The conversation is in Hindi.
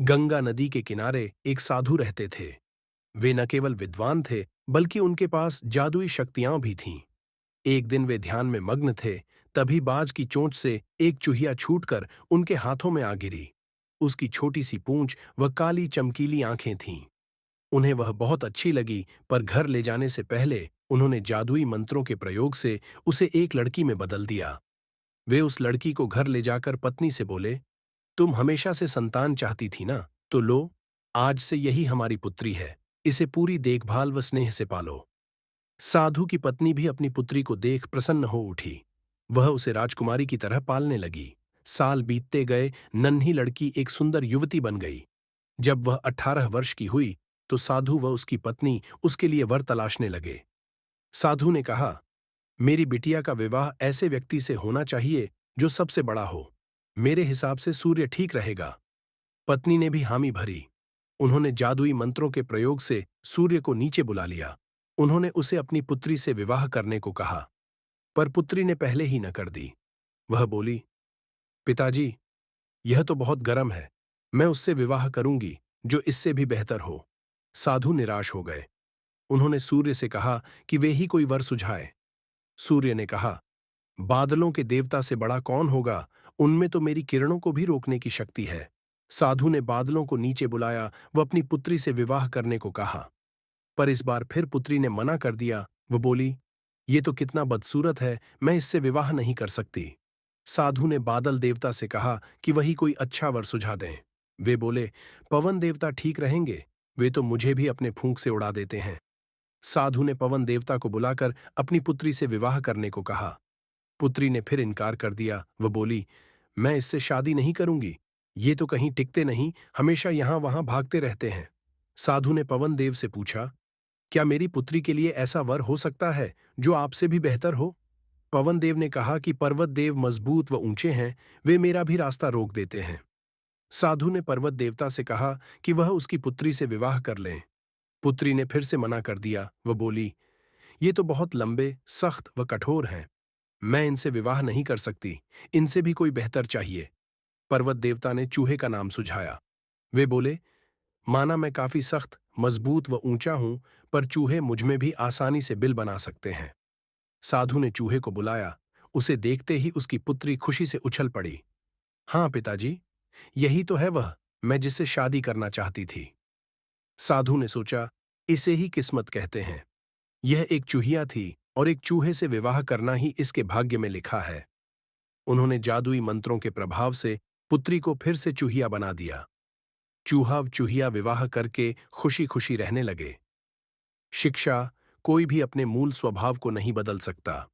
गंगा नदी के किनारे एक साधु रहते थे। वे न केवल विद्वान थे, बल्कि उनके पास जादुई शक्तियां भी थीं। एक दिन वे ध्यान में मग्न थे, तभी बाज की चोंच से एक चूहिया छूटकर उनके हाथों में आ गिरी। उसकी छोटी सी पूंछ व काली चमकीली आंखें थीं। उन्हें वह बहुत अच्छी लगी, पर घर ले जाने से पहले उन्होंने जादुई मंत्रों के प्रयोग से उसे एक लड़की में बदल दिया। वे उस लड़की को घर ले जाकर पत्नी से बोले, तुम हमेशा से संतान चाहती थी ना, तो लो, आज से यही हमारी पुत्री है। इसे पूरी देखभाल व स्नेह से पालो। साधु की पत्नी भी अपनी पुत्री को देख प्रसन्न हो उठी। वह उसे राजकुमारी की तरह पालने लगी। साल बीतते गए, नन्ही लड़की एक सुंदर युवती बन गई। जब वह 18 वर्ष की हुई, तो साधु व उसकी पत्नी उसके लिए वर तलाशने लगे। साधु ने कहा, मेरी बिटिया का विवाह ऐसे व्यक्ति से होना चाहिए जो सबसे बड़ा हो। मेरे हिसाब से सूर्य ठीक रहेगा। पत्नी ने भी हामी भरी। उन्होंने जादुई मंत्रों के प्रयोग से सूर्य को नीचे बुला लिया। उन्होंने उसे अपनी पुत्री से विवाह करने को कहा, पर पुत्री ने पहले ही न कर दी। वह बोली, पिताजी, यह तो बहुत गर्म है। मैं उससे विवाह करूंगी जो इससे भी बेहतर हो। साधु निराश हो गए। उन्होंने सूर्य से कहा कि वे ही कोई वर सुझाए। सूर्य ने कहा, बादलों के देवता से बड़ा कौन होगा? उनमें तो मेरी किरणों को भी रोकने की शक्ति है। साधु ने बादलों को नीचे बुलाया व अपनी पुत्री से विवाह करने को कहा, पर इस बार फिर पुत्री ने मना कर दिया। वो बोली, ये तो कितना बदसूरत है, मैं इससे विवाह नहीं कर सकती। साधु ने बादल देवता से कहा कि वही कोई अच्छा वर सुझा दें। वे बोले, पवन देवता ठीक रहेंगे, वे तो मुझे भी अपने फूंक से उड़ा देते हैं। साधु ने पवन देवता को बुलाकर अपनी पुत्री से विवाह करने को कहा। पुत्री ने फिर इनकार कर दिया। वह बोली, मैं इससे शादी नहीं करूंगी। ये तो कहीं टिकते नहीं, हमेशा यहां वहां भागते रहते हैं। साधु ने पवन देव से पूछा, क्या मेरी पुत्री के लिए ऐसा वर हो सकता है जो आपसे भी बेहतर हो? पवन देव ने कहा कि पर्वत देव मजबूत व ऊंचे हैं, वे मेरा भी रास्ता रोक देते हैं। साधु ने पर्वत देवता से कहा कि वह उसकी पुत्री से विवाह कर लें। पुत्री ने फिर से मना कर दिया। वह बोली, ये तो बहुत लंबे, सख्त व कठोर हैं। मैं इनसे विवाह नहीं कर सकती। इनसे भी कोई बेहतर चाहिए। पर्वत देवता ने चूहे का नाम सुझाया। वे बोले, माना मैं काफी सख्त, मजबूत व ऊंचा हूं, पर चूहे मुझमें भी आसानी से बिल बना सकते हैं। साधु ने चूहे को बुलाया। उसे देखते ही उसकी पुत्री खुशी से उछल पड़ी। हाँ पिताजी, यही तो है वह, मैं जिससे शादी करना चाहती थी। साधु ने सोचा, इसे ही किस्मत कहते हैं। यह एक चूहिया थी और एक चूहे से विवाह करना ही इसके भाग्य में लिखा है। उन्होंने जादुई मंत्रों के प्रभाव से पुत्री को फिर से चूहिया बना दिया। चूहा व चूहिया विवाह करके खुशी खुशी रहने लगे। शिक्षा, कोई भी अपने मूल स्वभाव को नहीं बदल सकता।